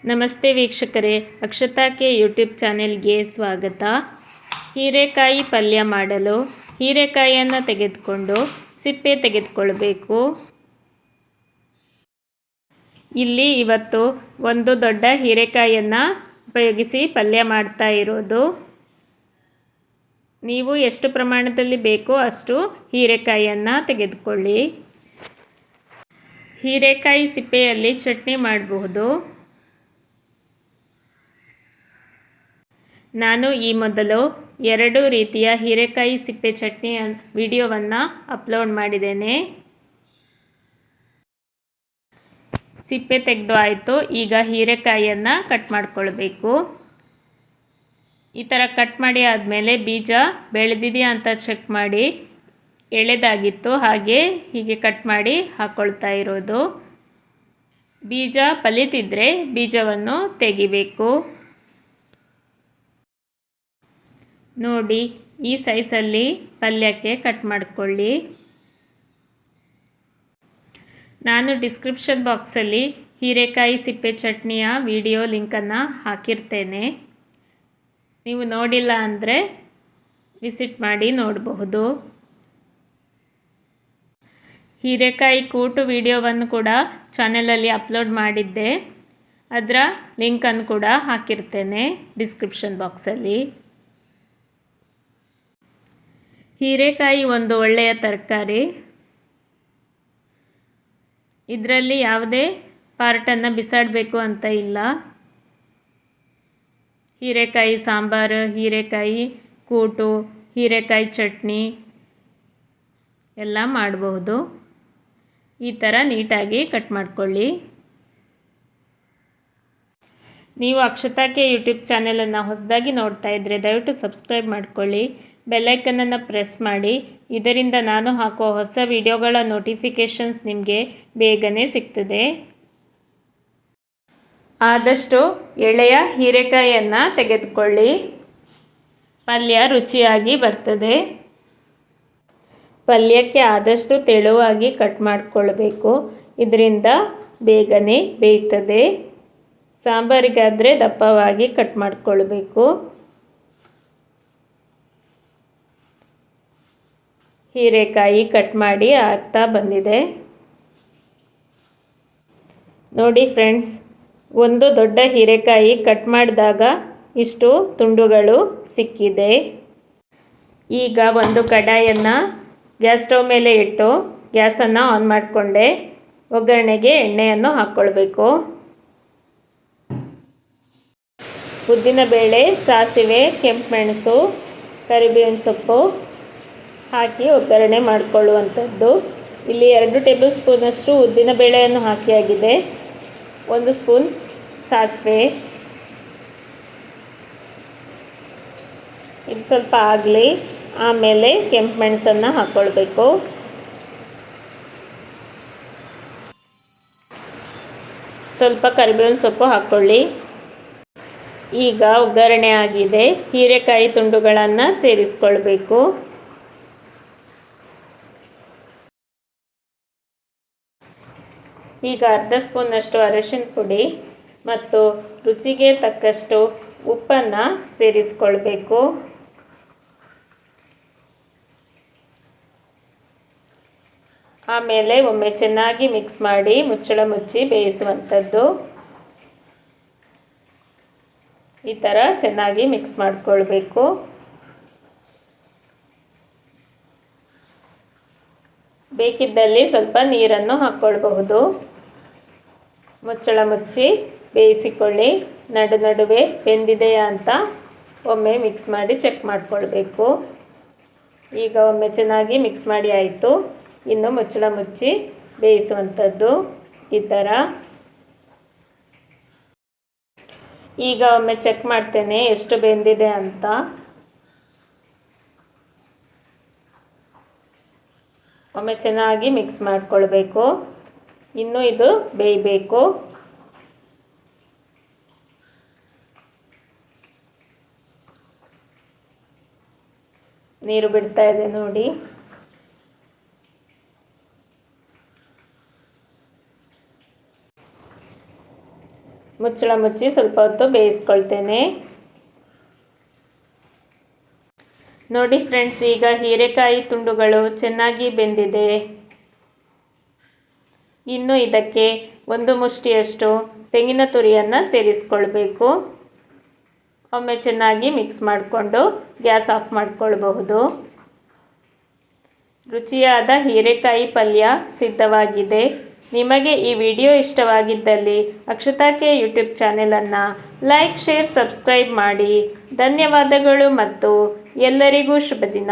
ನಮಸ್ತೆ ವೀಕ್ಷಕರೇ, Akshata K YouTube ಚಾನೆಲ್ಗೆ ಸ್ವಾಗತ. ಹೀರೆಕಾಯಿ ಪಲ್ಯ ಮಾಡಲು ಹೀರೆಕಾಯಿಯನ್ನು ತೆಗೆದುಕೊಂಡು ಸಿಪ್ಪೆ ತೆಗೆದುಕೊಳ್ಬೇಕು. ಇಲ್ಲಿ ಇವತ್ತು ಒಂದು ದೊಡ್ಡ ಹೀರೆಕಾಯಿಯನ್ನು ಉಪಯೋಗಿಸಿ ಪಲ್ಯ ಮಾಡ್ತಾ ಇರೋದು. ನೀವು ಎಷ್ಟು ಪ್ರಮಾಣದಲ್ಲಿ ಬೇಕೋ ಅಷ್ಟು ಹೀರೆಕಾಯಿಯನ್ನು ತೆಗೆದುಕೊಳ್ಳಿ. ಹೀರೆಕಾಯಿ ಸಿಪ್ಪೆಯಲ್ಲಿ ಚಟ್ನಿ ಮಾಡಬಹುದು. ನಾನು ಈ ಮೊದಲು 2 ರೀತಿಯ ಹೀರೆಕಾಯಿ ಸಿಪ್ಪೆ ಚಟ್ನಿ ವಿಡಿಯೋವನ್ನು ಅಪ್ಲೋಡ್ ಮಾಡಿದ್ದೇನೆ. ಸಿಪ್ಪೆ ತೆಗೆದು ಆಯಿತು. ಈಗ ಹೀರೆಕಾಯಿಯನ್ನು ಕಟ್ ಮಾಡಿಕೊಳ್ಬೇಕು. ಈ ಥರ ಕಟ್ ಮಾಡಿ ಆದಮೇಲೆ ಬೀಜ ಬೆಳೆದಿದೆಯಾ ಅಂತ ಚೆಕ್ ಮಾಡಿ. ಎಳೆದಾಗಿತ್ತು, ಹೀಗೆ ಕಟ್ ಮಾಡಿ ಹಾಕ್ಕೊಳ್ತಾ ಇರೋದು. ಬೀಜ ಫಲಿತಿದ್ರೆ ಬೀಜವನ್ನು ತೆಗಿಬೇಕು. ನೋಡಿ, ಈ ಸೈಜಲ್ಲಿ ಪಲ್ಯಕ್ಕೆ ಕಟ್ ಮಾಡಿಕೊಳ್ಳಿ. ನಾನು ಡಿಸ್ಕ್ರಿಪ್ಷನ್ ಬಾಕ್ಸಲ್ಲಿ ಹೀರೆಕಾಯಿ ಸಿಪ್ಪೆ ಚಟ್ನಿಯ ವಿಡಿಯೋ ಲಿಂಕನ್ನು ಹಾಕಿರ್ತೇನೆ. ನೀವು ನೋಡಿಲ್ಲ ಅಂದರೆ ವಿಸಿಟ್ ಮಾಡಿ ನೋಡಬಹುದು. ಹೀರೆಕಾಯಿ ಕೂಟು ವಿಡಿಯೋವನ್ನು ಕೂಡ ಚಾನಲಲ್ಲಿ ಅಪ್ಲೋಡ್ ಮಾಡಿದ್ದೆ. ಅದರ ಲಿಂಕನ್ನು ಕೂಡ ಹಾಕಿರ್ತೇನೆ ಡಿಸ್ಕ್ರಿಪ್ಷನ್ ಬಾಕ್ಸಲ್ಲಿ. ಹೀರೆಕಾಯಿ ಒಂದು ಒಳ್ಳೆಯ ತರಕಾರಿ. ಇದರಲ್ಲಿ ಯಾವುದೇ ಪಾರ್ಟನ್ನು ಬಿಸಾಡಬೇಕು ಅಂತ ಇಲ್ಲ. ಹೀರೆಕಾಯಿ ಸಾಂಬಾರು, ಹೀರೆಕಾಯಿ ಕೂಟು, ಹೀರೆಕಾಯಿ ಚಟ್ನಿ ಎಲ್ಲ ಮಾಡಬಹುದು. ಈ ಥರ ನೀಟಾಗಿ ಕಟ್ ಮಾಡಿಕೊಳ್ಳಿ. ನೀವು ಅಕ್ಷತಾ ಕೆ ಯೂಟ್ಯೂಬ್ ಚಾನೆಲನ್ನು ಹೊಸದಾಗಿ ನೋಡ್ತಾ ಇದ್ದರೆ ದಯವಿಟ್ಟು ಸಬ್ಸ್ಕ್ರೈಬ್ ಮಾಡಿಕೊಳ್ಳಿ. ಬೆಲ್ಲೈಕನನ್ನು ಪ್ರೆಸ್ ಮಾಡಿ. ಇದರಿಂದ ನಾನು ಹಾಕೋ ಹೊಸ ವಿಡಿಯೋಗಳ ನೋಟಿಫಿಕೇಷನ್ಸ್ ನಿಮಗೆ ಬೇಗನೆ ಸಿಗ್ತದೆ. ಆದಷ್ಟು ಎಳೆಯ ಹೀರೆಕಾಯಿಯನ್ನು ತೆಗೆದುಕೊಳ್ಳಿ. ಪಲ್ಯ ರುಚಿಯಾಗಿ ಬರ್ತದೆ. ಪಲ್ಯಕ್ಕೆ ಆದಷ್ಟು ತೆಳುವಾಗಿ ಕಟ್ ಮಾಡಿಕೊಳ್ಬೇಕು. ಇದರಿಂದ ಬೇಗನೆ ಬೇಯ್ತದೆ. ಸಾಂಬಾರಿಗಾದರೆ ದಪ್ಪವಾಗಿ ಕಟ್ ಮಾಡಿಕೊಳ್ಬೇಕು. ಹೀರೆಕಾಯಿ ಕಟ್ ಮಾಡಿ ಆಗ್ತಾ ಬಂದಿದೆ. ನೋಡಿ ಫ್ರೆಂಡ್ಸ್, ಒಂದು ದೊಡ್ಡ ಹೀರೆಕಾಯಿ ಕಟ್ ಮಾಡಿದಾಗ ಇಷ್ಟು ತುಂಡುಗಳು ಸಿಕ್ಕಿದೆ. ಈಗ ಒಂದು ಕಡಾಯನ್ನು ಗ್ಯಾಸ್ ಸ್ಟವ್ ಮೇಲೆ ಇಟ್ಟು ಗ್ಯಾಸನ್ನು ಆನ್ ಮಾಡಿಕೊಂಡೆ. ಒಗ್ಗರಣೆಗೆ ಎಣ್ಣೆಯನ್ನು ಹಾಕ್ಕೊಳ್ಬೇಕು. ಉದ್ದಿನಬೇಳೆ, ಸಾಸಿವೆ, ಕೆಂಪು ಮೆಣಸು, ಕರಿಬೇವಿನ ಸೊಪ್ಪು ಹಾಕಿ ಒಗ್ಗರಣೆ ಮಾಡಿಕೊಳ್ಳುವಂಥದ್ದು. ಇಲ್ಲಿ 2 ಟೇಬಲ್ ಸ್ಪೂನಷ್ಟು ಉದ್ದಿನಬೇಳೆಯನ್ನು ಹಾಕಿಯಾಗಿದೆ. 1 ಸ್ಪೂನ್ ಸಾಸಿವೆ. ಇದು ಸ್ವಲ್ಪ ಆಗಲಿ. ಆಮೇಲೆ ಕೆಂಪು ಮೆಣಸನ್ನು ಹಾಕ್ಕೊಳ್ಬೇಕು. ಸ್ವಲ್ಪ ಕರಿಬೇವಿನ ಸೊಪ್ಪು ಹಾಕ್ಕೊಳ್ಳಿ. ಈಗ ಒಗ್ಗರಣೆ ಆಗಿದೆ. ಹೀರೆಕಾಯಿ ತುಂಡುಗಳನ್ನು ಸೇರಿಸ್ಕೊಳ್ಬೇಕು. ಈಗ ಅರ್ಧ ಸ್ಪೂನಷ್ಟು ಅರಿಶಿನ ಪುಡಿ ಮತ್ತು ರುಚಿಗೆ ತಕ್ಕಷ್ಟು ಉಪ್ಪನ್ನು ಸೇರಿಸ್ಕೊಳ್ಬೇಕು. ಆಮೇಲೆ ಒಮ್ಮೆ ಚೆನ್ನಾಗಿ ಮಿಕ್ಸ್ ಮಾಡಿ ಮುಚ್ಚಳ ಮುಚ್ಚಿ ಬೇಯಿಸುವಂಥದ್ದು. ಈ ಥರ ಚೆನ್ನಾಗಿ ಮಿಕ್ಸ್ ಮಾಡಿಕೊಳ್ಬೇಕು. ಬೇಕಿದ್ದಲ್ಲಿ ಸ್ವಲ್ಪ ನೀರನ್ನು ಹಾಕ್ಕೊಳ್ಬಹುದು. ಮುಚ್ಚಳ ಮುಚ್ಚಿ ಬೇಯಿಸಿಕೊಳ್ಳಿ. ನಡುವೆ ಬೆಂದಿದೆಯಾ ಅಂತ ಒಮ್ಮೆ ಮಿಕ್ಸ್ ಮಾಡಿ ಚೆಕ್ ಮಾಡಿಕೊಳ್ಬೇಕು. ಈಗ ಒಮ್ಮೆ ಚೆನ್ನಾಗಿ ಮಿಕ್ಸ್ ಮಾಡಿ ಆಯಿತು. ಇನ್ನು ಮುಚ್ಚಳ ಮುಚ್ಚಿ ಬೇಯಿಸುವಂಥದ್ದು ಈ ಥರ. ಈಗ ಒಮ್ಮೆ ಚೆಕ್ ಮಾಡ್ತೇನೆ ಎಷ್ಟು ಬೆಂದಿದೆ ಅಂತ. ಒಮ್ಮೆ ಚೆನ್ನಾಗಿ ಮಿಕ್ಸ್ ಮಾಡಿಕೊಳ್ಬೇಕು. ಇನ್ನು ಇದು ಬೇಯಬೇಕು. ನೀರು ಬಿಡ್ತಾ ಇದೆ ನೋಡಿ. ಮುಚ್ಚಳ ಮುಚ್ಚಿ ಸ್ವಲ್ಪ ಹೊತ್ತು ಬೇಯಿಸ್ಕೊಳ್ತೇನೆ. ನೋಡಿ ಫ್ರೆಂಡ್ಸ್, ಈಗ ಹೀರೆಕಾಯಿ ತುಂಡುಗಳು ಚೆನ್ನಾಗಿ ಬೆಂದಿದೆ. ಇನ್ನು ಇದಕ್ಕೆ 1 ಮುಷ್ಟಿಯಷ್ಟು ತೆಂಗಿನ ತುರಿಯನ್ನು ಸೇರಿಸ್ಕೊಳ್ಬೇಕು. ಒಮ್ಮೆ ಚೆನ್ನಾಗಿ ಮಿಕ್ಸ್ ಮಾಡಿಕೊಂಡು ಗ್ಯಾಸ್ ಆಫ್ ಮಾಡಿಕೊಳ್ಬಹುದು. ರುಚಿಯಾದ ಹೀರೆಕಾಯಿ ಪಲ್ಯ ಸಿದ್ಧವಾಗಿದೆ. ನಿಮಗೆ ಈ ವಿಡಿಯೋ ಇಷ್ಟವಾಗಿದ್ದಲ್ಲಿ ಅಕ್ಷತಾ ಕೆ ಯೂಟ್ಯೂಬ್ ಚಾನೆಲನ್ನು ಲೈಕ್, ಶೇರ್, ಸಬ್ಸ್ಕ್ರೈಬ್ ಮಾಡಿ. ಧನ್ಯವಾದಗಳು ಮತ್ತು ಎಲ್ಲರಿಗೂ ಶುಭ ದಿನ.